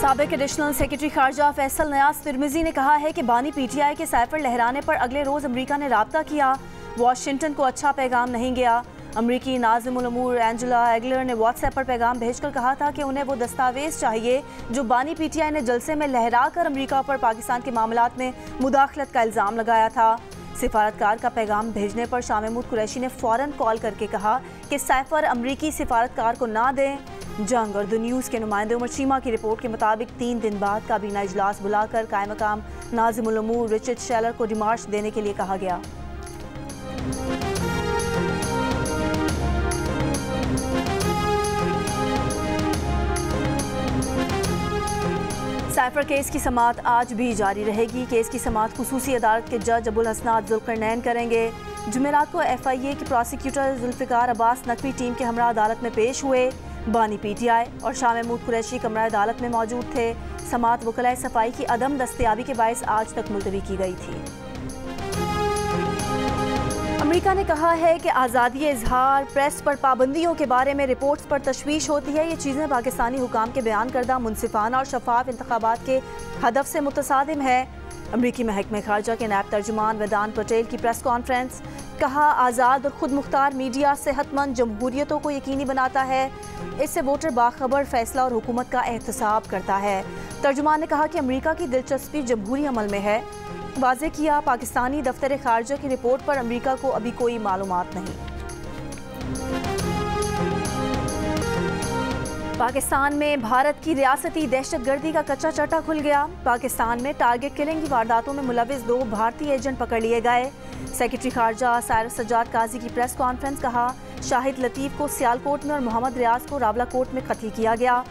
साबिक additional secretary खारजा Faisal Niaz Tirmizi ने कहा है कि बानी पीटीआई के साइफर लहराने पर अगले रोज अमेरिका ने राब्ता किया। वाशिंगटन को अच्छा पैगाम नहीं गया। अमरीकी नाज़िमुल उमूर एंजेला एगलर ने व्हाट्सएप पर पैगाम भेजकर कहा था कि उन्हें वो दस्तावेज चाहिए जो बानी पीटीआई ने जलसे में लहरा कर अमरीका पर पाकिस्तान के मामलात में मुदाखलत का इल्ज़ाम लगाया था। सिफारतकार का पैगाम भेजने पर शाह महमूद कुरैशी ने फ़ौरन कॉल करके कहा कि साइफर अमरीकी सिफारतकार को ना दें। जंग और द न्यूज़ के नुमाइंदे उमर चीमा की रिपोर्ट के मुताबिक 3 दिन बाद काबीना इजलास बुलाकर कायम मकाम नाज़िमुल उमूर रिचर्ड शेलर को डिमार्च देने के लिए कहा गया। साइफर केस की समाअत आज भी जारी रहेगी। केस की समाअत खुसूसी अदालत के जज अबुल हसनात जुल्करनैन करेंगे। जुमेरात को FIA के प्रोसिक्यूटर जुल्फ़िकार अब्बास नकवी टीम के हमरा अदालत में पेश हुए। बानी पीटीआई और शाह महमूद कुरैशी कमरा अदालत में मौजूद थे। समाअत वकलाए सफाई की अदम दस्तयाबी के बायस आज तक मुलतवी की गई थी। अमेरिका ने कहा है कि आज़ादी इजहार, प्रेस पर पाबंदियों के बारे में रिपोर्ट्स पर तशवीश होती है। ये चीज़ें पाकिस्तानी हुकाम के बयान करदा मुनसिफाना और शफाफ इंतखाबात के हदफ से मुतसादिम है। अमरीकी महकमे खारजा के नायब तर्जुमान वेदांत पटेल की प्रेस कॉन्फ्रेंस। कहा, आज़ाद और खुद मुख्तार मीडिया सेहतमंद जमहूरियतों को यकीनी बनाता है। इससे वोटर बाखबर फैसला और हुकूमत का एहतसाब करता है। तर्जुमान ने कहा कि अमरीका की दिलचस्पी जमहूरी अमल में है। वाज़े किया, पाकिस्तानी दफ्तर खारजा की रिपोर्ट पर अमरीका को अभी कोई मालूमात नहीं। पाकिस्तान में भारत की रियासती दहशतगर्दी का कच्चा चटा खुल गया। पाकिस्तान में टारगेट किलिंग की वारदातों में मुलविस 2 भारतीय एजेंट पकड़ लिए गए। सेक्रेटरी खारजा साइरस सज्जाद काजी की प्रेस कॉन्फ्रेंस। कहा, शाहिद लतीफ़ को सियालकोट में और मोहम्मद रियाज को रावलाकोट में कत्ल किया गया।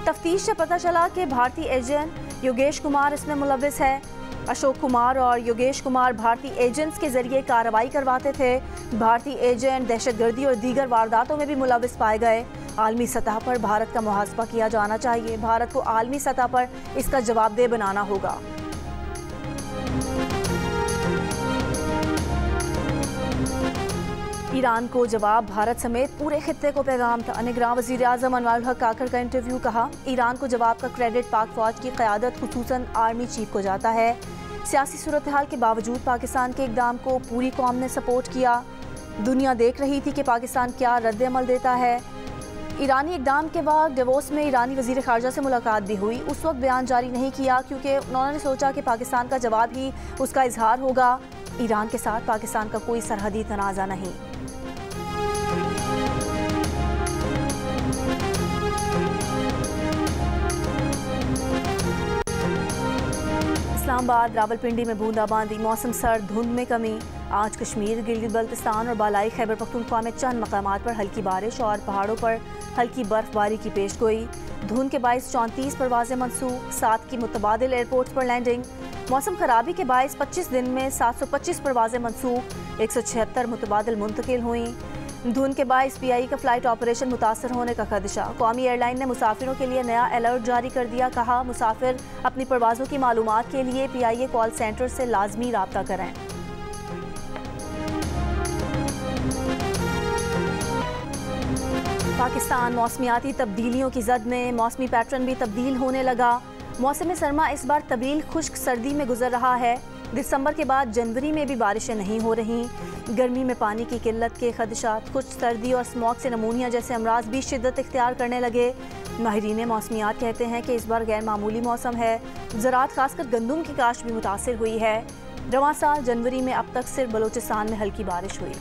तफ्तीश से पता चला कि भारतीय एजेंट योगेश कुमार इसमें मुलविस है। अशोक कुमार और योगेश कुमार भारतीय एजेंट्स के जरिए कार्रवाई करवाते थे। भारतीय एजेंट दहशतगर्दी और दीगर वारदातों में भी मुलविस पाए गए। आलमी सतह पर भारत का मुहासबा किया जाना चाहिए। भारत को आलमी सतह पर इसका जवाबदेह बनाना होगा। ईरान को जवाब, भारत समेत पूरे खित्ते को पैगाम था। निगरान वज़ीर आज़म अनवारुल हक काकर का इंटरव्यू। कहा, ईरान को जवाब का क्रेडिट पाक फौज की क़यादत खुसूसन आर्मी चीफ को जाता है। सियासी सूरत हाल के बावजूद पाकिस्तान के इक़दाम को पूरी कौम ने सपोर्ट किया। दुनिया देख रही थी कि पाकिस्तान क्या रद्द अमल देता है। ईरानी इक़दाम के बाद डेवोस में ईरानी वज़ीर ख़ारजा से मुलाकात भी हुई। उस वक्त बयान जारी नहीं किया क्योंकि उन्होंने सोचा कि पाकिस्तान का जवाब ही उसका इजहार होगा। ईरान के साथ पाकिस्तान का कोई सरहदी तनाज़ा नहीं। इस्लामाबाद रावलपिंडी में बूंदाबांदी, मौसम सर्द, धुंध में कमी। आज कश्मीर, गिलगित बल्तिस्तान और बालाई खैबर पख्तूनख्वा में चंद मकामात पर हल्की बारिश और पहाड़ों पर हल्की बर्फबारी की पेशगोई। धुंध के बायस 34 परवाजें मनसूख, 7 की मुतबादिल एयरपोर्ट्स पर लैंडिंग। मौसम खराबी के बायस 25 दिन में 725 परवाजें मनसूख, 176 मुतबादिल मुंतकिल हुई। धुंध के बायस PIE का फ्लाइट ऑपरेशन मुतासर होने का खदशा। कौमी एयरलाइन ने मुसाफिरों के लिए नया अलर्ट जारी कर दिया। कहा, मुसाफिर अपनी परवाज़ों की मालूमात के लिए PIA कॉल सेंटर से लाजमी राब्ता करें। पाकिस्तान मौसमियाती तब्दीलियों की जद में, मौसमी पैटर्न भी तब्दील होने लगा। मौसम सरमा इस बार तवील खुश्क सर्दी में गुजर रहा है। दिसंबर के बाद जनवरी में भी बारिशें नहीं हो रहीं। गर्मी में पानी की किल्लत के खदशात, खुश्क सर्दी और स्मॉग से नमूनिया जैसे अमराज भी शिद्दत इख्तियार करने लगे। माहिरीन मौसमियात कहते हैं कि इस बार गैर मामूली मौसम है। ज़राअत खासकर गंदम की काश्त भी मुतासिर हुई है। रवां साल जनवरी में अब तक सिर्फ बलोचिस्तान में हल्की बारिश हुई।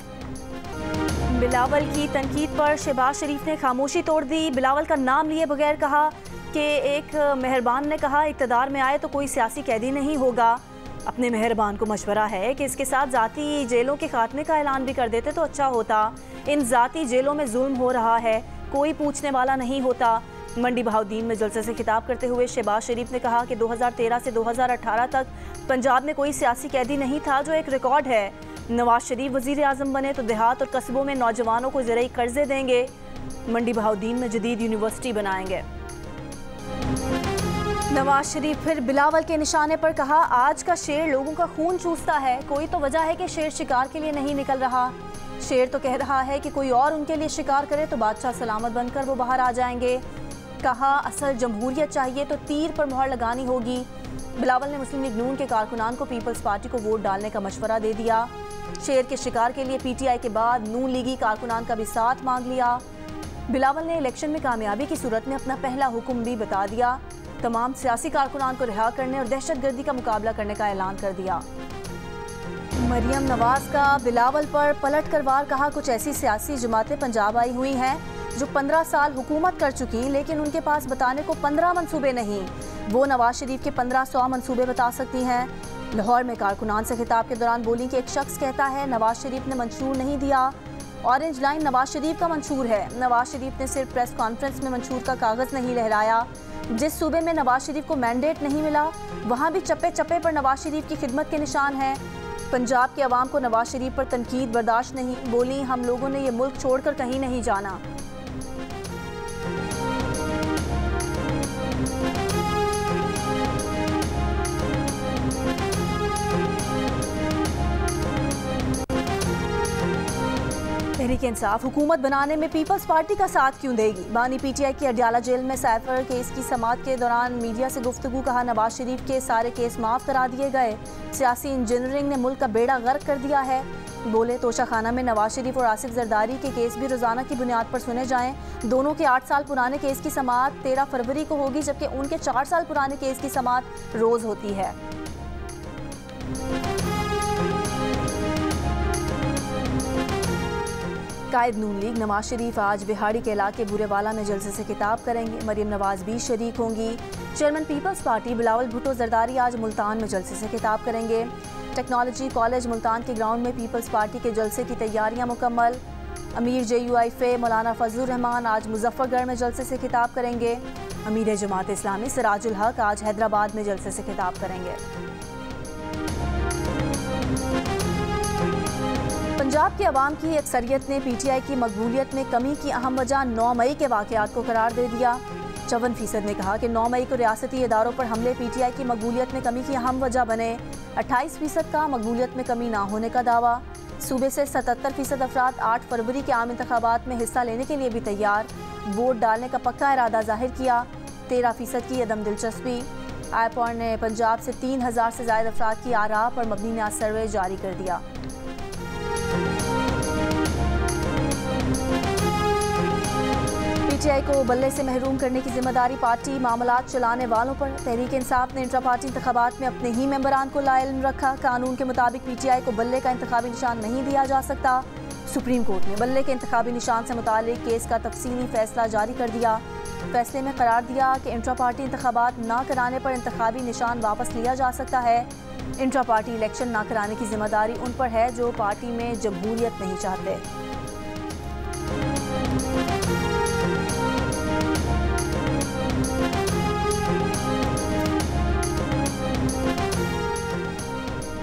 बिलावल की तनकीद पर शहबाज शरीफ ने खामोशी तोड़ दी। बिलावल का नाम लिए बगैर कहा कि एक मेहरबान ने कहा, इक़्तिदार में आए तो कोई सियासी कैदी नहीं होगा। अपने मेहरबान को मशवरा है कि इसके साथ ज़ाती जेलों के खात्मे का ऐलान भी कर देते तो अच्छा होता। इन ज़ाती जेलों में जुल्म हो रहा है, कोई पूछने वाला नहीं होता। मंडी बहाउद्दीन में जलसे से खिताब करते हुए शहबाज शरीफ ने कहा कि 2013 से 2018 तक पंजाब में कोई सियासी कैदी नहीं था, जो एक रिकॉर्ड है। नवाज शरीफ वज़ीर आज़म बने तो देहात और कस्बों में नौजवानों को ज़रई कर्जे देंगे। मंडी बहाउद्दीन में जदीद यूनिवर्सिटी बनाएंगे। नवाज शरीफ फिर बिलावल के निशाने पर कहा, आज का शेर लोगों का खून चूसता है। कोई तो वजह है कि शेर शिकार के लिए नहीं निकल रहा। शेर तो कह रहा है कि कोई और उनके लिए शिकार करे तो बादशाह सलामत बनकर वो बाहर आ जाएंगे। कहा असल जमहूरियत चाहिए तो तीर पर मोहर लगानी होगी। बिलावल ने मुस्लिम लीग नून के कारकुनान को पीपल्स पार्टी को वोट डालने का मशवरा दे दिया। शेर के शिकार के लिए पीटीआई के बाद नून लीगी कारकुनान का भी साथ मांग लिया। बिलावल ने इलेक्शन में कामयाबी की सूरत में अपना पहला हुक्म भी बता दिया। तमाम सियासी कारकुनान को रिहा करने और दहशतगर्दी का मुकाबला करने का ऐलान कर दिया। मरियम नवाज का बिलावल पर पलट कर वार, कहा कुछ ऐसी सियासी जमातें पंजाब आई हुई हैं जो 15 साल हुकूमत कर चुकी, लेकिन उनके पास बताने को 15 मंसूबे नहीं। वो नवाज शरीफ के 1500 मंसूबे बता सकती हैं। लाहौर में कारकुनान से खिताब के दौरान बोली कि एक शख्स कहता है नवाज शरीफ ने मंशूर नहीं दिया, ऑरेंज लाइन नवाज शरीफ का मंशूर है। नवाज शरीफ ने सिर्फ प्रेस कॉन्फ्रेंस में मंशूर का कागज़ नहीं लहराया। जिस सूबे में नवाज शरीफ को मैंडेट नहीं मिला वहाँ भी चप्पे चप्पे पर नवाज शरीफ की खिदमत के निशान हैं। पंजाब के अवाम को नवाज शरीफ पर तनकीद बर्दाश्त नहीं, बोली हम लोगों ने ये मुल्क छोड़कर कहीं नहीं जाना। तहरीक इंसाफ हुकूमत बनाने में पीपल्स पार्टी का साथ क्यों देगी? बानी पीटीआई की अडयाला जेल में साइफर केस की समाअत के दौरान मीडिया से गुफ्तगू, कहा नवाज शरीफ के सारे केस माफ़ करा दिए गए, सियासी इंजीनियरिंग ने मुल्क का बेड़ा गर्क कर दिया है। बोले तोशाखाना में नवाज शरीफ और आसिफ जरदारी के केस भी रोज़ाना की बुनियाद पर सुने जाएं। दोनों के 8 साल पुराने केस की समाअत 13 फरवरी को होगी, जबकि उनके 4 साल पुराने केस की समाअत रोज़ होती है। कायद नून लीग नवाज शरीफ आज बिहाड़ी के इलाके बुरेवाला में जलसे से खिताब करेंगे। मरियम नवाज भी शरीक होंगी। Chairman People's Party Bilawal Bhutto Zardari आज मुल्तान में जलसे से खिताब करेंगे। टेक्नोलॉजी कॉलेज मुल्तान के ग्राउंड में पीपल्स पार्टी के जलसे की तैयारियां मुकम्मल। अमीर JUI फे मौलाना फजलुर रहमान आज मुजफ्फरगढ़ में जलसे से खिताब करेंगे। अमीर जमात इस्लामी सिराजुल हक आज हैदराबाद में जलसे से खिताब करेंगे। पंजाब के अवाम की अक्सरियत ने पीटीआई की मकबूलियत में कमी की अहम वजह 9 मई के वाक़यात को करार दे दिया। 54% ने कहा कि 9 मई को रियासती इदारों पर हमले पीटीआई की मकबूलियत में कमी की अहम वजह बने। 28% का मकबूलियत में कमी ना होने का दावा। सूबे से 77% अफराद 8 फरवरी के आम इंतखाबात में हिस्सा लेने के लिए भी तैयार, वोट डालने का पक्का इरादा जाहिर किया। 13% की अदम दिलचस्पी। आईपॉड ने पंजाब से 3000 से ज़ायद अफराद की आरा पर मबनी न्याज सर्वे जारी कर दिया। पीटीआई को बल्ले से महरूम करने की जिम्मेदारी पार्टी मामलात चलाने वालों पर। तहरीक इंसाफ ने इंट्रा पार्टी इंतखाबात में अपने ही मेंबरान को लाइल्म रखा। कानून के मुताबिक पीटीआई को बल्ले का इंतखाबी निशान नहीं दिया जा सकता। सुप्रीम कोर्ट ने बल्ले के इंतखाबी निशान से मुतालिक केस का तफसीली फैसला जारी कर दिया। फैसले में करार दिया कि इंट्रा पार्टी इंतखाबात ना कराने पर इंतखाबी निशान वापस लिया जा सकता है। इंट्रा पार्टी इलेक्शन ना कराने की जिम्मेदारी उन पर है जो पार्टी में जमहूरियत नहीं चाहते।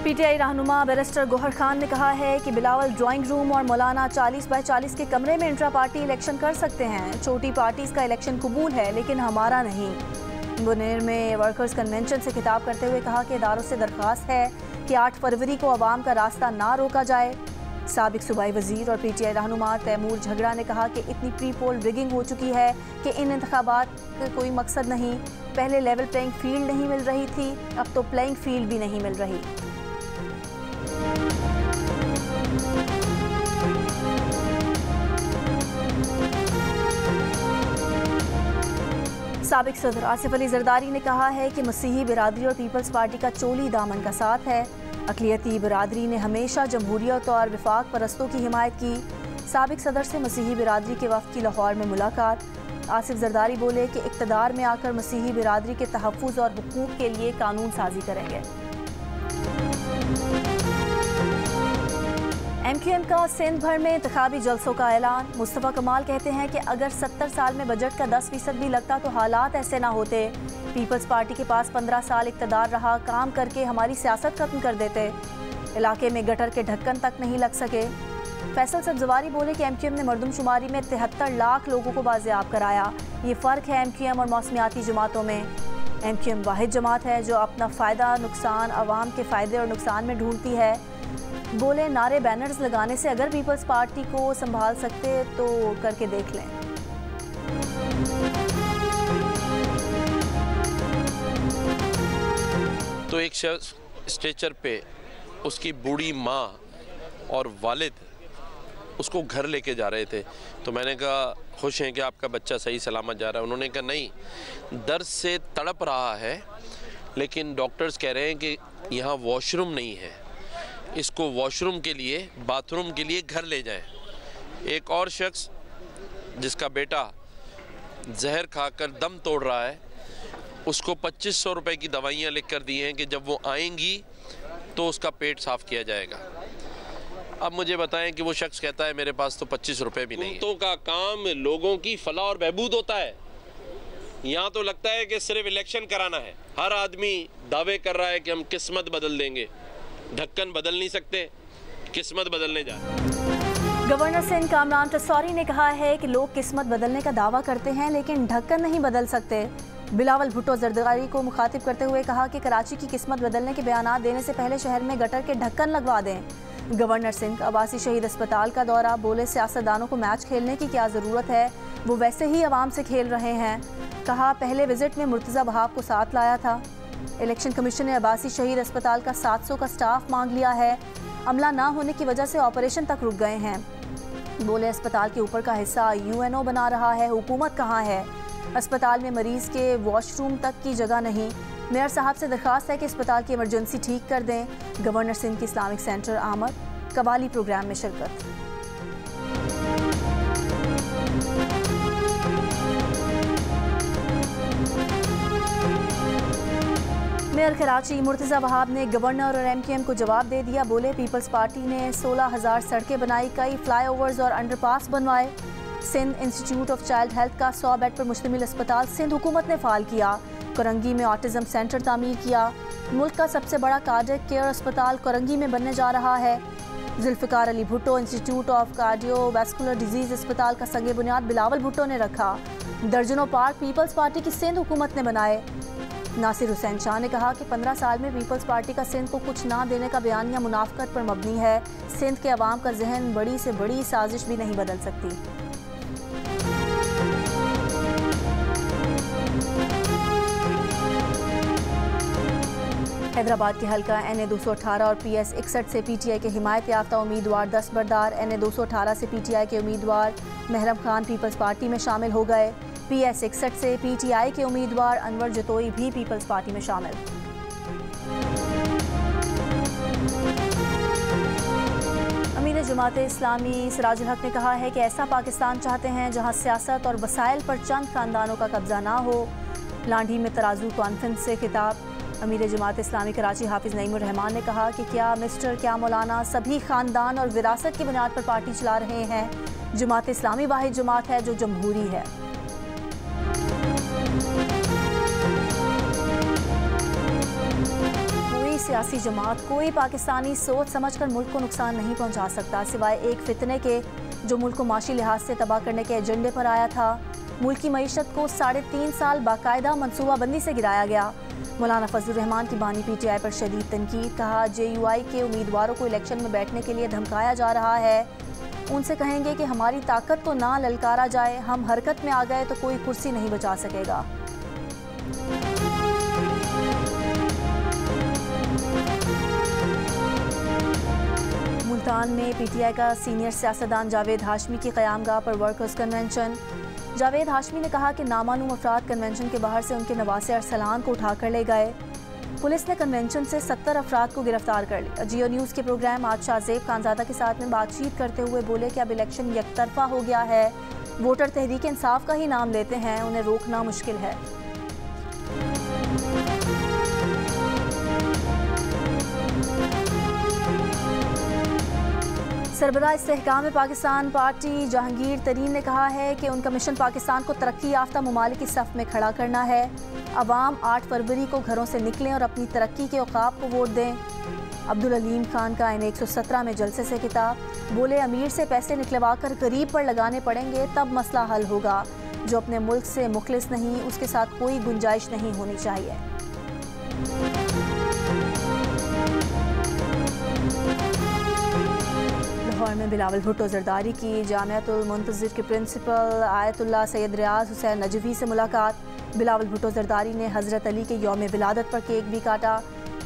पीटीआई रहनुमा बैरिस्टर गौहर खान ने कहा है कि बिलावल ड्राइंग रूम और मौलाना 40x40 के कमरे में इंट्रा पार्टी इलेक्शन कर सकते हैं। छोटी पार्टीज का इलेक्शन कबूल है लेकिन हमारा नहीं। बुनेर में वर्कर्स कन्वेंशन से खिताब करते हुए कहा कि इदारों से दरख्वास्त है कि 8 फरवरी को अवाम का रास्ता ना रोका जाए। साबिक सूबाई वजीर और पीटीआई रहनुमा तैमूर झगड़ा ने कहा कि इतनी प्री पोल रिगिंग हो चुकी है कि इन इंतखाबात का कोई मकसद नहीं। पहले लेवल प्लेइंग फील्ड नहीं मिल रही थी, अब तो प्लेइंग फील्ड भी नहीं मिल रही। साबिक सदर आसिफ अली जरदारी ने कहा है कि मसीही बिरादरी और पीपल्स पार्टी का चोली दामन का साथ है। अक़लियती बिरादरी ने हमेशा जमहूरियत और विफाक परस्तों की हिमायत की। साबिक सदर से मसीही बिरादरी के वफ़द की लाहौर में मुलाकात। आसिफ जरदारी बोले कि इक़्तिदार में आकर मसीही बिरादरी के तहफ़्फ़ुज़ और हुकूक़ के लिए कानून साजी करेंगे। MQM का सिंध भर में इंतखाबी जलसों का ऐलान। मुस्तफ़ा कमाल कहते हैं कि अगर 70 साल में बजट का 10% भी लगता तो हालात ऐसे ना होते। पीपल्स पार्टी के पास 15 साल इक़्तिदार रहा, काम करके हमारी सियासत ख़त्म कर देते। इलाके में गटर के ढक्कन तक नहीं लग सके। फैसल सब्ज़वारी बोले कि MQM ने मरदमशुमारी में 73 लाख लोगों को बाजियाब कराया। ये फ़र्क है MQM और मौसमियाती जमातों में। MQM वाहिद जमात है जो अपना फ़ायदा नुकसान अवाम के फ़ायदे और नुकसान में ढूंढती है। बोले नारे बैनर्स लगाने से अगर पीपल्स पार्टी को संभाल सकते तो करके देख लें। तो एक शख्स स्ट्रेचर पे उसकी बूढ़ी माँ और वालिद उसको घर लेके जा रहे थे। तो मैंने कहा खुश हैं कि आपका बच्चा सही सलामत जा रहा है? उन्होंने कहा नहीं, दर्द से तड़प रहा है, लेकिन डॉक्टर्स कह रहे हैं कि यहाँ वॉशरूम नहीं है, इसको वॉशरूम के लिए, बाथरूम के लिए घर ले जाएं। एक और शख्स जिसका बेटा जहर खाकर दम तोड़ रहा है, उसको 2500 रुपये की दवाइयाँ लिख कर दी हैं कि जब वो आएंगी तो उसका पेट साफ़ किया जाएगा। अब मुझे बताएं कि वो शख्स कहता है मेरे पास तो 25 रुपये भी नहीं है। हुकूमतों का काम लोगों की फलाह और बहबूद होता है। यहाँ तो लगता है कि सिर्फ इलेक्शन कराना है। हर आदमी दावे कर रहा है कि हम किस्मत बदल देंगे। ढक्कन बदल नहीं सकते, किस्मत बदलने जा रहे हैं। गवर्नर सिंध कामरान टसौरी ने कहा है कि लोग किस्मत बदलने का दावा करते हैं लेकिन ढक्कन नहीं बदल सकते। बिलावल भुट्टो जरदारी को मुखातिब करते हुए कहा कि कराची की किस्मत बदलने के बयानात देने से पहले शहर में गटर के ढक्कन लगवा दें। गवर्नर सिंह अब्बासी शहीद अस्पताल का दौरा, बोले सियासतदानों को मैच खेलने की क्या ज़रूरत है, वो वैसे ही आवाम से खेल रहे हैं। कहा पहले विजिट में मुर्तज़ा वहाब को साथ लाया था। इलेक्शन कमीशन ने अब्बासी शहीद अस्पताल का 700 का स्टाफ मांग लिया है। अमला ना होने की वजह से ऑपरेशन तक रुक गए हैं। बोले अस्पताल के ऊपर का हिस्सा UNO बना रहा है, हुकूमत कहाँ है? अस्पताल में मरीज के वॉशरूम तक की जगह नहीं। मेयर साहब से दरख्वास्त है कि अस्पताल की इमरजेंसी ठीक कर दें। गवर्नर सिंध की इस्लामिक सेंटर आमद कवाली प्रोग्राम में शिरकत। मेयर कराची मुर्तज़ा वहाब ने गवर्नर और MQM को जवाब दे दिया। बोले पीपल्स पार्टी ने 16,000 सड़कें बनाई, कई फ्लाईओवर्स और अंडरपास बनवाए। Sindh institute of child health का 100 बेड पर मुश्तमिल अस्पताल सिंध हुकूमत ने फाल किया। कोरंगी में ऑटिज्म सेंटर तामीर किया। मुल्क का सबसे बड़ा कार्डियक केयर अस्पताल कोरंगी में बनने जा रहा है। Zulfikar Ali Bhutto institute of cardiovascular disease अस्पताल का संगे बुनियाद बिलावल भुट्टो ने रखा। दर्जनों पार्क पीपल्स पार्टी की सिंध हुकूमत ने बनाए। नासिर हुसैन शाह ने कहा कि 15 साल में पीपल्स पार्टी का सिंध को कुछ ना देने का बयानिया मुनाफकत पर मबनी है। सिंध के अवाम का जहन बड़ी से बड़ी साजिश भी नहीं बदल सकती। हैदराबाद के हल्का NA 218 और PS 61 से PTI के हिमायत याफ्ता उम्मीदवार दस्तबरदार NA 218 से PTI के उम्मीदवार महरम खान पीपल्स पार्टी में शामिल हो गए। PS 61 से PTI के उम्मीदवार अनवर जतोई भी पीपल्स पार्टी में शामिल। अमीर जमाते इस्लामी सिराजुल हक ने कहा है कि ऐसा पाकिस्तान चाहते हैं जहां सियासत और वसाइल पर चंद खानदानों का कब्जा ना हो। लांढी में तराजू कॉन्फ्रेंस से खिताब। अमीर जमात इस्लामी कराची हाफिज नईमुर रहमान ने कहा कि क्या मिस्टर क्या मौलाना सभी खानदान और विरासत की बुनियाद पर पार्टी चला रहे हैं। जमात इस्लामी वाहिद जमात है जो जमहूरी है। कोई सियासी जमात, कोई पाकिस्तानी सोच समझ कर मुल्क को नुकसान नहीं पहुंचा सकता सिवाय एक फितने के जो मुल्क को माशी लिहाज से तबाह करने के एजेंडे पर आया था। मुल्क की मईशत को 3.5 साल बाकायदा मनसूबाबंदी से गिराया गया। मौलाना फजलुर रहमान की बानी PTI पर शदीद तनकीद। कहा JUI के उम्मीदवारों को इलेक्शन में बैठने के लिए धमकाया जा रहा है। उनसे कहेंगे कि हमारी ताकत को ना ललकारा जाए, हम हरकत में आ गए तो कोई कुर्सी नहीं बचा सकेगा। मुल्तान में PTI का सीनियर सियासतदान जावेद हाशमी की क़यामगाह पर वर्कर्स कन्वेंशन। जावेद हाशमी ने कहा कि नामालूम अफराद कन्वेंशन के बाहर से उनके नवासे अरसलान को उठाकर ले गए। पुलिस ने कन्वेंशन से 70 अफराद को गिरफ्तार कर लिया। जियो न्यूज़ के प्रोग्राम आज शाहजेब खानजादा के साथ में बातचीत करते हुए बोले कि अब इलेक्शन यकतरफा हो गया है। वोटर तहरीक इंसाफ का ही नाम लेते हैं, उन्हें रोकना मुश्किल है। सरबराह इस्तेहकाम पाकिस्तान पार्टी जहांगीर तरीन ने कहा है कि उनका मिशन पाकिस्तान को तरक्की याफ्ता ममालिक की सफ़ में खड़ा करना है। अवाम 8 फरवरी को घरों से निकलें और अपनी तरक्की के औकाब को वोट दें। अब्दुल अलीम खान का NA 117 में जलसे से खिताब। बोले अमीर से पैसे निकलवा कर गरीब पर लगाने पड़ेंगे तब मसला हल होगा। जो अपने मुल्क से मुखलिस नहीं, उसके साथ कोई गुंजाइश नहीं होनी चाहिए। लाहौर में बिलावल भुट्टो जरदारी की जामियातुल मुंतज़िर के प्रिंसिपल आयतुल्लाह सैयद रियाज हुसैन नजवी से मुलाकात। बिलावल भुट्टो जरदारी ने हज़रत अली के यौम विलादत पर केक भी काटा।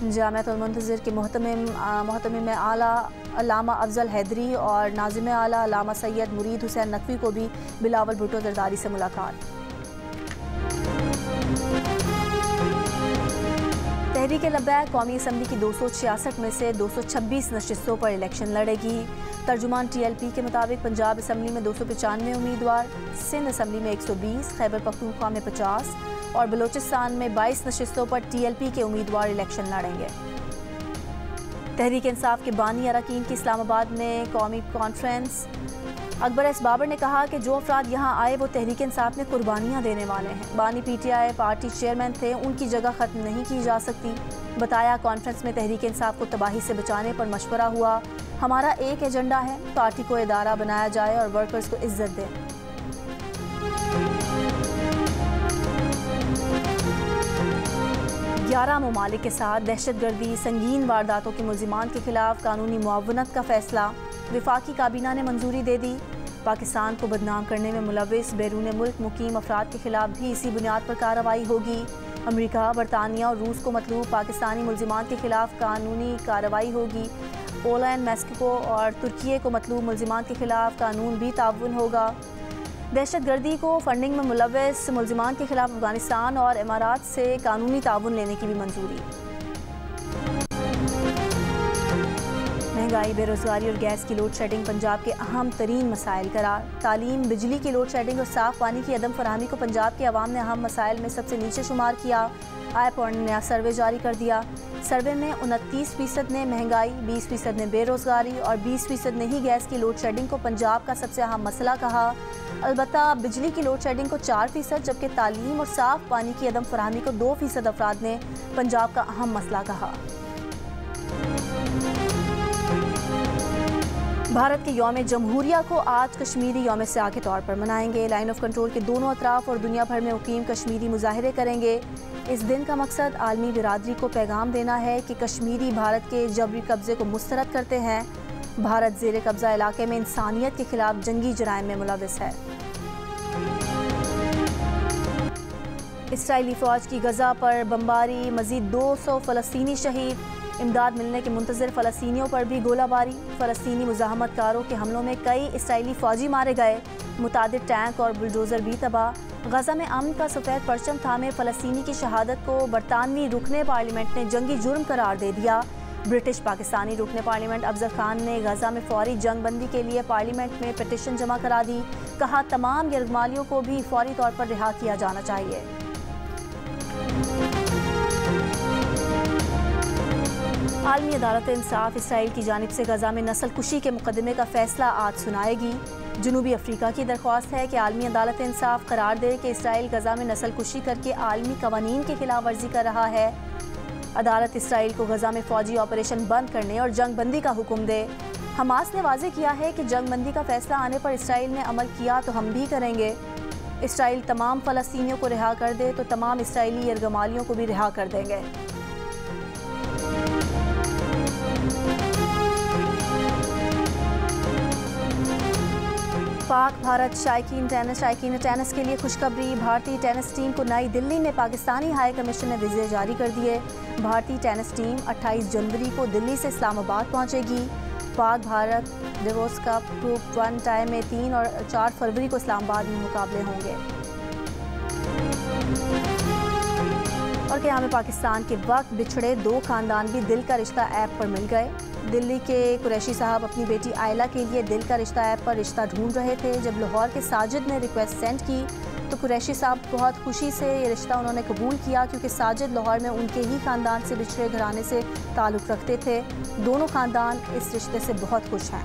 जामिअतुल मुंतज़िर के मोहतमिम आला अल्लामा अफजल हैदरी और नाज़िम आला अल्लामा सैयद मुरीद हुसैन नकवी को भी बिलावल भुट्टो जरदारी से मुलाकात। तहरीक लब्बैक कौमी असम्बली की 266 में से 226 नशिस्तों पर इलेक्शन लड़ेगी। तर्जुमान TLP के मुताबिक पंजाब असम्बली में 295 उम्मीदवार, सिंध असम्बली में 120, खैबर पख्तूनख्वा में 50 और बलोचिस्तान में 22 नशिस्तों पर TLP के उम्मीदवार इलेक्शन लड़ेंगे। तहरीक इंसाफ के बानी अरकान की इस्लामाबाद में कौमी कॉन्फ्रेंस। अकबर एस बाबर ने कहा कि जो अफराद यहाँ आए वो तहरीक इंसाफ में कुर्बानियाँ देने वाले हैं। बानी PTI पार्टी चेयरमैन थे, उनकी जगह ख़त्म नहीं की जा सकती। बताया कॉन्फ्रेंस में तहरीक इंसाफ को तबाही से बचाने पर मशवरा हुआ। हमारा एक एजेंडा है, पार्टी को इदारा बनाया जाए और वर्कर्स को इज्जत दें। ग्यारह ममालिक के साथ दहशतगर्दी संगीन वारदातों के मुल्जिमान के खिलाफ कानूनी मुआवनत का फैसला वफाकी काबीना ने मंजूरी दे दी। पाकिस्तान को बदनाम करने में मुलविस बैरून मुल्क मुकीम अफराद के खिलाफ भी इसी बुनियाद पर कार्रवाई होगी। अमरीका, बरतानिया और रूस को मतलूब पाकिस्तानी मुल्जिमान के खिलाफ कानूनी कार्रवाई होगी। पोलैंड, मैक्सिको और तुर्की को मतलूब मुल्जिमान के खिलाफ कानून भी ताउन होगा। दहशतगर्दी को फंडिंग में मुलविस मुल्जिमान के खिलाफ अफगानिस्तान और इमारात से कानूनी ताउन लेने की भी मंजूरी। महंगाई, बेरोजगारी और गैस की लोड शेडिंग पंजाब के अहम तरीन मसाइल करार। तालीम, बिजली की लोड शेडिंग और साफ पानी की अदम फरहमी को पंजाब के अवाम ने अहम मसाइल में सबसे नीचे शुमार किया। IPOR ने नया सर्वे जारी कर दिया। सर्वे में 29% ने महंगाई, 20% ने बेरोजगारी और 20% ने ही गैस की लोड शेडिंग को पंजाब का सबसे अहम मसला कहा। अलबत्ता बिजली की लोड शेडिंग को 4%, जबकि तालीम और साफ पानी की अदम फरहमी को 2% अफराद ने पंजाब का अहम मसला कहा। भारत के यौम जमहूरिया को आज कश्मीरी यौम स्याह के तौर पर मनाएंगे। लाइन ऑफ कंट्रोल के दोनों अतराफ और दुनिया भर में मुकीम कश्मीरी मुजाहिरे करेंगे। इस दिन का मकसद आलमी बिरादरी को पैगाम देना है कि कश्मीरी भारत के जबरी कब्जे को मुस्तरद करते हैं। भारत ज़ेर कब्जा इलाके में इंसानियत के खिलाफ जंगी जराइम में मुलविस है। इसराइली फ़ौज की गजा पर बमबारी, मज़ीद 200 फ़लस्तीनी शहीद। इमदाद मिलने के मुंतज़िर फ़लस्तीनियों पर भी गोलाबारी। फ़लस्तीनी मुज़ाहमतकारों के हमलों में कई इसराइली फ़ौजी मारे गए। मुतादिद टैंक और बुलडोज़र भी तबाह। गजा में अमन का सफ़ेद परचम थामे फ़लस्तीनी की शहादत को बरतानवी रुकने पार्लियामेंट ने जंगी जुर्म करार दे दिया। ब्रिटिश पाकिस्तानी रुकने पार्लियामेंट अफजल खान ने गजा में फौरी जंग बंदी के लिए पार्लियामेंट में पिटीशन जमा करा दी। कहा तमाम यरगमालियों को भी फौरी तौर पर रिहा किया जाना चाहिए। आलमी अदालत इंसाफ इसराइल की जानिब से गजा में नस्ल कुशी के मुकदमे का फैसला आज सुनाएगी। जनूबी अफ्रीका की दरख्वास्त है कि आलमी अदालत इंसाफ करार दे कि इसराइल गजा में नस्ल कुशी करके आलमी कवानीन की खिलाफ वर्जी कर रहा है। अदालत इसराइल को गजा में फ़ौजी ऑपरेशन बंद करने और जंग बंदी का हुक्म दे। हमास ने वाज़े किया है कि जंग बंदी का फैसला आने पर इसराइल ने अमल किया तो हम भी करेंगे। इसराइल तमाम फ़लस्तीनियों को रिहा कर दे तो तमाम इसराइली यरगमालियों को भी रिहा कर देंगे। पाक भारत शायकीन टेनिस के लिए खुशखबरी। भारतीय टेनिस टीम को नई दिल्ली में पाकिस्तानी हाई कमीशन ने वीज़े जारी कर दिए। भारतीय टेनिस टीम 28 जनवरी को दिल्ली से इस्लामाबाद पहुंचेगी। Pak Bharat Davos cup group 1 tie में 3 और 4 फरवरी को इस्लामाबाद में मुकाबले होंगे। और क़याम पाकिस्तान के वक्त बिछड़े 2 खानदान भी दिल का रिश्ता ऐप पर मिल गए। दिल्ली के कुरैशी साहब अपनी बेटी आयला के लिए दिल का रिश्ता ऐप पर रिश्ता ढूंढ रहे थे। जब लाहौर के साजिद ने रिक्वेस्ट सेंड की तो कुरैशी साहब बहुत खुशी से ये रिश्ता उन्होंने कबूल किया, क्योंकि साजिद लाहौर में उनके ही ख़ानदान से बिछड़े घराने से ताल्लुक़ रखते थे। दोनों ख़ानदान इस रिश्ते से बहुत खुश हैं।